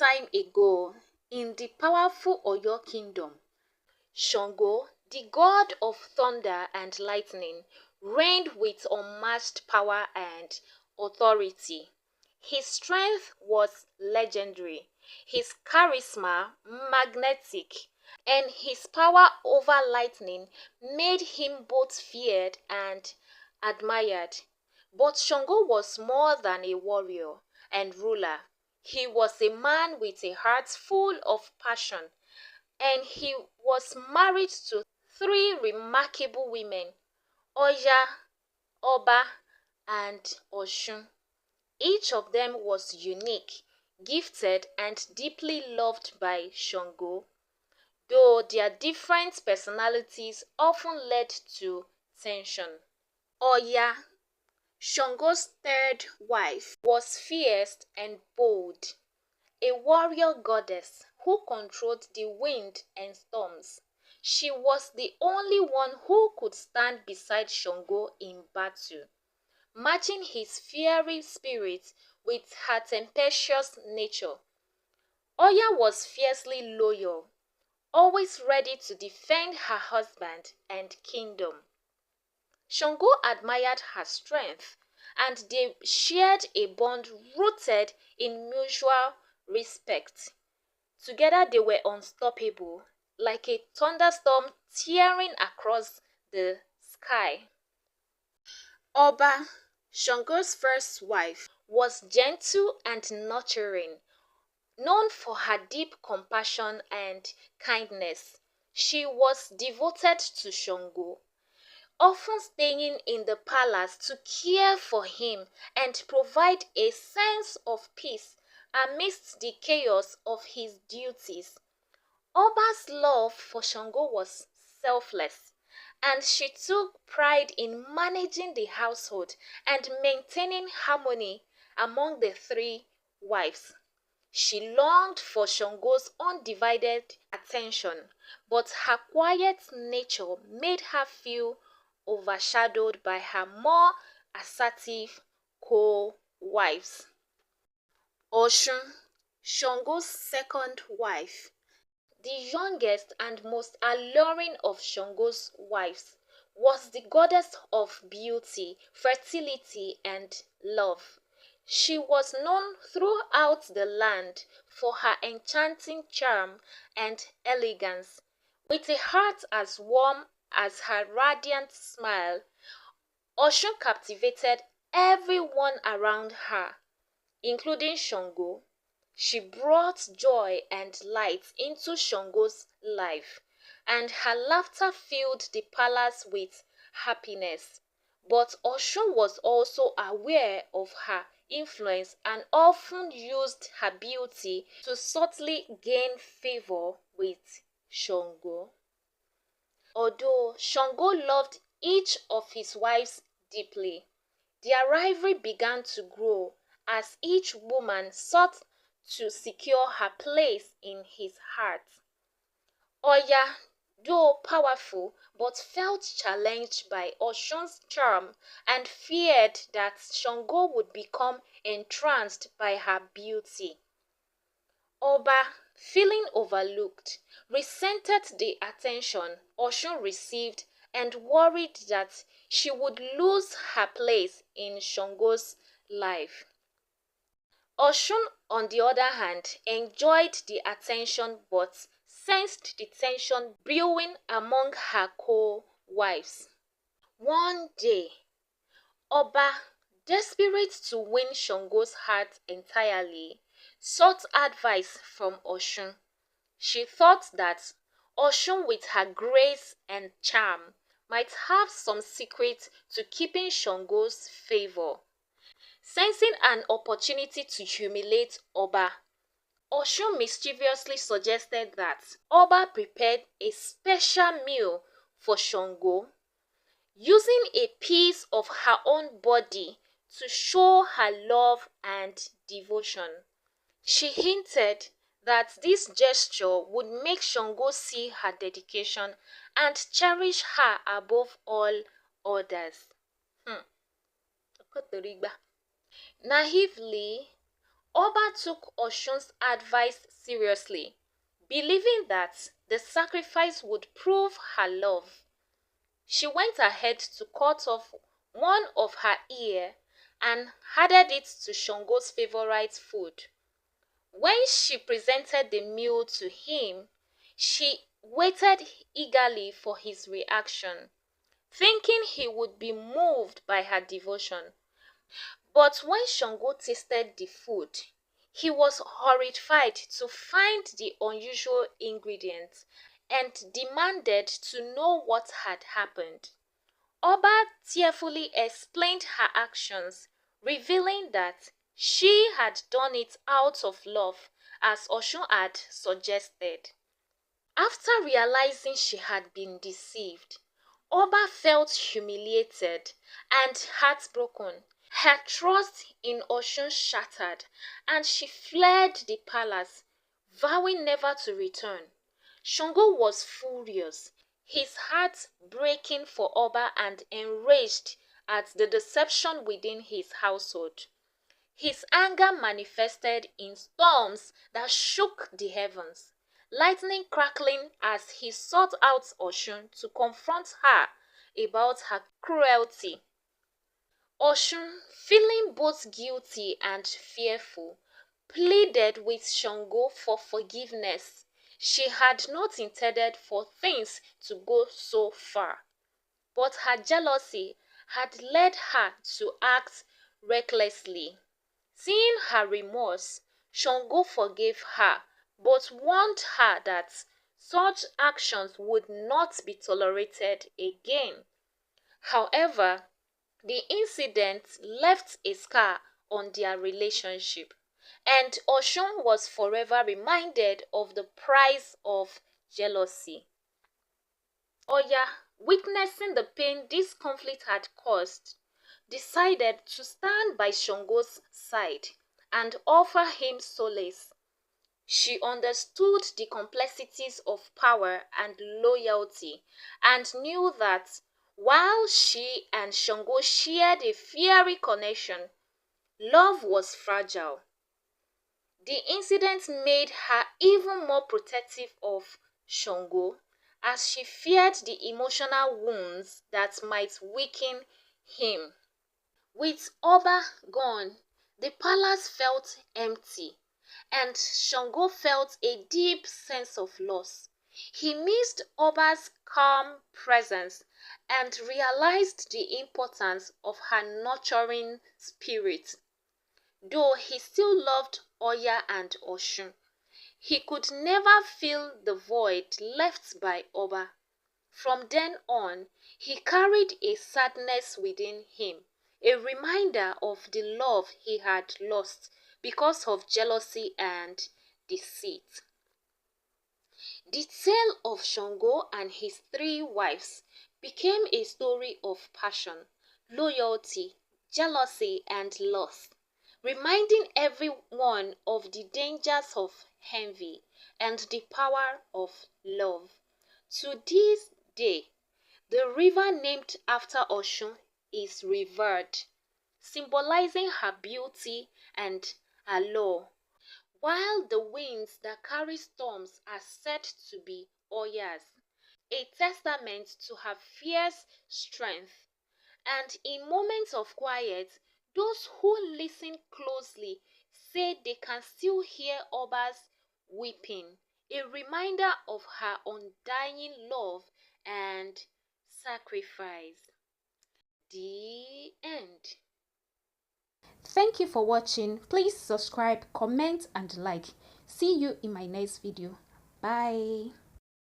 time ago, in the powerful Oyo kingdom, Sango, the god of thunder and lightning, reigned with unmatched power and authority. His strength was legendary, his charisma magnetic, and his power over lightning made him both feared and admired. But Shango was more than a warrior and ruler. He was a man with a heart full of passion, and he was married to three remarkable women, Oya, Oba, and Osun. Each of them was unique, gifted, and deeply loved by Shango, though their different personalities often led to tension. Oya, Shango's third wife, was fierce and bold, a warrior goddess who controlled the wind and storms. She was the only one who could stand beside Shango in battle, matching his fiery spirit with her tempestuous nature. Oya was fiercely loyal, always ready to defend her husband and kingdom. Shango admired her strength, and they shared a bond rooted in mutual respect. Together they were unstoppable, like a thunderstorm tearing across the sky. Oba, Shango's first wife, was gentle and nurturing, known for her deep compassion and kindness. She was devoted to Shango, often staying in the palace to care for him and provide a sense of peace amidst the chaos of his duties. Oba's love for Shango was selfless, and she took pride in managing the household and maintaining harmony among the three wives. She longed for Shango's undivided attention, but her quiet nature made her feel overshadowed by her more assertive co-wives. Osun, Shango's second wife, the youngest and most alluring of Shango's wives, was the goddess of beauty, fertility, and love. She was known throughout the land for her enchanting charm and elegance. With a heart as warm as her radiant smile, Osun captivated everyone around her, including Shango. She brought joy and light into Shango's life, and her laughter filled the palace with happiness. But Osun was also aware of her influence and often used her beauty to subtly gain favor with Shango. Although Shango loved each of his wives deeply, their rivalry began to grow as each woman sought to secure her place in his heart. Oya, though powerful, but felt challenged by Osun's charm and feared that Shango would become entranced by her beauty. Oba, feeling overlooked, resented the attention Osun received and worried that she would lose her place in Shango's life. Osun, on the other hand, enjoyed the attention but sensed the tension brewing among her co-wives. One day, Oba, desperate to win Shango's heart entirely, sought advice from Osun. She thought that Osun, with her grace and charm, might have some secret to keeping Shango's favor. Sensing an opportunity to humiliate Oba, Osun mischievously suggested that Oba prepared a special meal for Shango, using a piece of her own body to show her love and devotion. She hinted that this gesture would make Shango see her dedication and cherish her above all others. Naively, Oba took Oshun's advice seriously, believing that the sacrifice would prove her love. She went ahead to cut off one of her ear and added it to Shango's favorite food. When she presented the meal to him, she waited eagerly for his reaction, thinking he would be moved by her devotion. But when Shango tasted the food, he was horrified to find the unusual ingredients and demanded to know what had happened. Oba tearfully explained her actions, revealing that she had done it out of love, as Oshun had suggested. After realizing she had been deceived, Oba felt humiliated and heartbroken. Her trust in Oshun shattered, and she fled the palace, vowing never to return. Shango was furious, his heart breaking for Oba and enraged at the deception within his household. His anger manifested in storms that shook the heavens, lightning crackling as he sought out Oshun to confront her about her cruelty. Oshun, feeling both guilty and fearful, pleaded with Shango for forgiveness. She had not intended for things to go so far, but her jealousy had led her to act recklessly. Seeing her remorse, Shango forgave her, but warned her that such actions would not be tolerated again. However, the incident left a scar on their relationship, and Oshun was forever reminded of the price of jealousy. Oya, witnessing the pain this conflict had caused, decided to stand by Shango's side and offer him solace. She understood the complexities of power and loyalty and knew that while she and Shango shared a fiery connection, love was fragile. The incident made her even more protective of Shango, as she feared the emotional wounds that might weaken him. With Oba gone, the palace felt empty, and Shango felt a deep sense of loss. He missed Oba's calm presence and realized the importance of her nurturing spirit. Though he still loved Oya and Oshun, he could never fill the void left by Oba. From then on, he carried a sadness within him, a reminder of the love he had lost because of jealousy and deceit. The tale of Shango and his three wives became a story of passion, loyalty, jealousy, and loss, reminding everyone of the dangers of envy and the power of love. To this day, the river named after Oshun is revered, symbolizing her beauty and her law, while the winds that carry storms are said to be Oya's, a testament to her fierce strength. And in moments of quiet, those who listen closely say they can still hear Oba's weeping, a reminder of her undying love and sacrifice. The end. Thank you for watching. Please subscribe, comment, and like. See you in my next video. Bye.